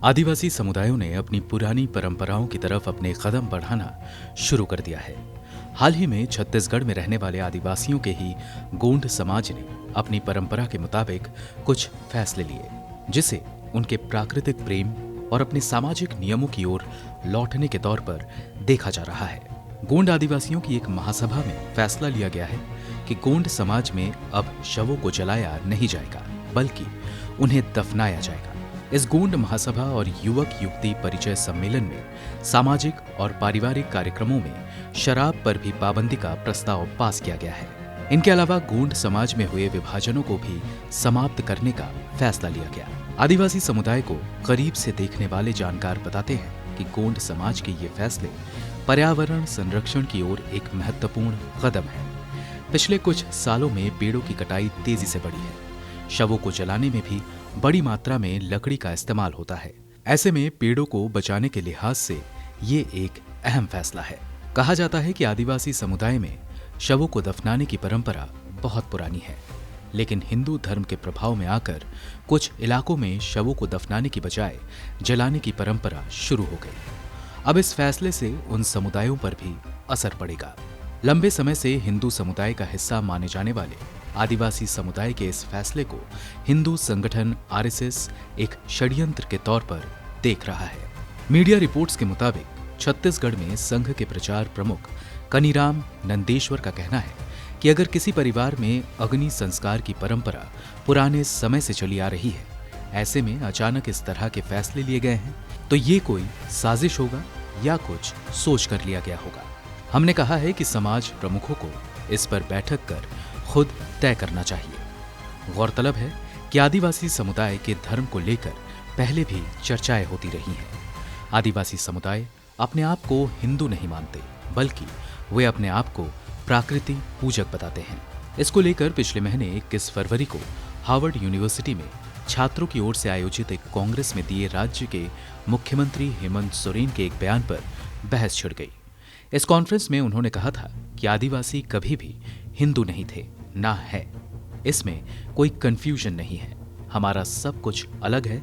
आदिवासी समुदायों ने अपनी पुरानी परंपराओं की तरफ अपने कदम बढ़ाना शुरू कर दिया है। हाल ही में छत्तीसगढ़ में रहने वाले आदिवासियों के ही गोंड समाज ने अपनी परंपरा के मुताबिक कुछ फैसले लिए, जिसे उनके प्राकृतिक प्रेम और अपने सामाजिक नियमों की ओर लौटने के तौर पर देखा जा रहा है। गोंड आदिवासियों की एक महासभा में फैसला लिया गया है कि गोंड समाज में अब शवों को जलाया नहीं जाएगा, बल्कि उन्हें दफनाया जाएगा। इस गोंड महासभा और युवक युवती परिचय सम्मेलन में सामाजिक और पारिवारिक कार्यक्रमों में शराब पर भी पाबंदी का प्रस्ताव पास किया गया है। इनके अलावा गोंड समाज में हुए विभाजनों को भी समाप्त करने का फैसला लिया गया। आदिवासी समुदाय को करीब से देखने वाले जानकार बताते हैं कि गोंड समाज के ये फैसले पर्यावरण संरक्षण की ओर एक महत्वपूर्ण कदम है। पिछले कुछ सालों में पेड़ों की कटाई तेजी से बढ़ी है। शवों को जलाने में भी बड़ी मात्रा में लकड़ी का इस्तेमाल होता है। ऐसे में पेड़ों को बचाने के लिहाज से ये एक अहम फैसला है। कहा जाता है कि आदिवासी समुदाय में शवों को दफनाने की परंपरा बहुत पुरानी है, लेकिन हिंदू धर्म के प्रभाव में आकर कुछ इलाकों में शवों को दफनाने की बजाय जलाने की परंपरा शुरू हो गई। अब इस फैसले से उन समुदायों पर भी असर पड़ेगा। लंबे समय से हिंदू समुदाय का हिस्सा माने जाने वाले आदिवासी समुदाय के इस फैसले को हिंदू संगठन आरएसएस एक षड्यंत्र के तौर पर देख रहा है। मीडिया रिपोर्ट्स के मुताबिक छत्तीसगढ़ में संघ के प्रचार प्रमुख कनीराम नंदेश्वर का कहना है कि अगर किसी परिवार में अग्नि संस्कार की परंपरा पुराने समय से चली आ रही है, ऐसे में अचानक इस तरह के फैसले लिए गए हैं, तो ये कोई साजिश होगा या कुछ सोच कर लिया गया होगा। हमने कहा है कि समाज प्रमुखों को इस पर बैठक कर खुद तय करना चाहिए। गौरतलब है कि आदिवासी समुदाय के धर्म को लेकर पहले भी चर्चाएं होती रही हैं। आदिवासी समुदाय अपने आप को हिंदू नहीं मानते, बल्कि वे अपने आप को प्राकृतिक पूजक बताते हैं। इसको लेकर पिछले महीने 21 फरवरी को हार्वर्ड यूनिवर्सिटी में छात्रों की ओर से आयोजित एक कांग्रेस में दिए राज्य के मुख्यमंत्री हेमंत सोरेन के एक बयान पर बहस छिड़ गई। इस कॉन्फ्रेंस में उन्होंने कहा था कि आदिवासी कभी भी हिंदू नहीं थे, ना है। इसमें कोई कंफ्यूजन नहीं है। हमारा सब कुछ अलग है,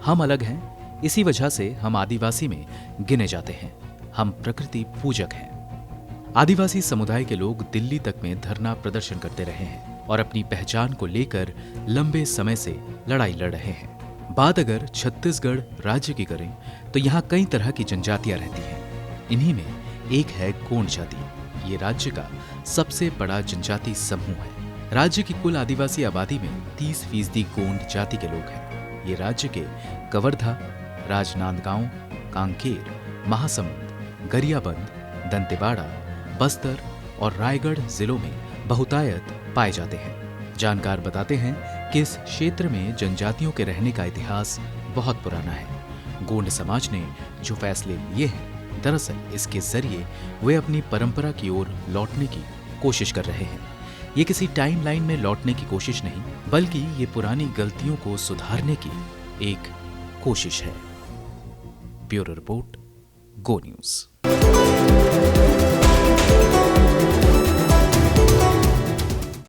हम अलग हैं, इसी वजह से हम आदिवासी में गिने जाते हैं। हम प्रकृति पूजक हैं। आदिवासी समुदाय के लोग दिल्ली तक में धरना प्रदर्शन करते रहे हैं और अपनी पहचान को लेकर लंबे समय से लड़ाई लड़ रहे हैं। बात अगर छत्तीसगढ़ राज्य की करें तो यहाँ कई तरह की जनजातियां रहती हैं। इन्हीं में एक है गोंड जाति। ये राज्य का सबसे बड़ा जनजाति समूह है। राज्य की कुल आदिवासी आबादी में 30% गोंड जाति के लोग हैं। ये राज्य के कवर्धा, राजनांदगांव, कांकेर, महासमुंद, गरियाबंद, दंतेवाड़ा, बस्तर और रायगढ़ जिलों में बहुतायत पाए जाते हैं। जानकार बताते हैं कि इस क्षेत्र में जनजातियों के रहने का इतिहास बहुत पुराना है। गोंड समाज ने जो फैसले लिए हैं, दरअसल इसके जरिए वे अपनी परंपरा की ओर लौटने की कोशिश कर रहे हैं। ये किसी टाइमलाइन में लौटने की कोशिश नहीं, बल्कि ये पुरानी गलतियों को सुधारने की एक कोशिश है। ब्यूरो रिपोर्ट, गो न्यूज।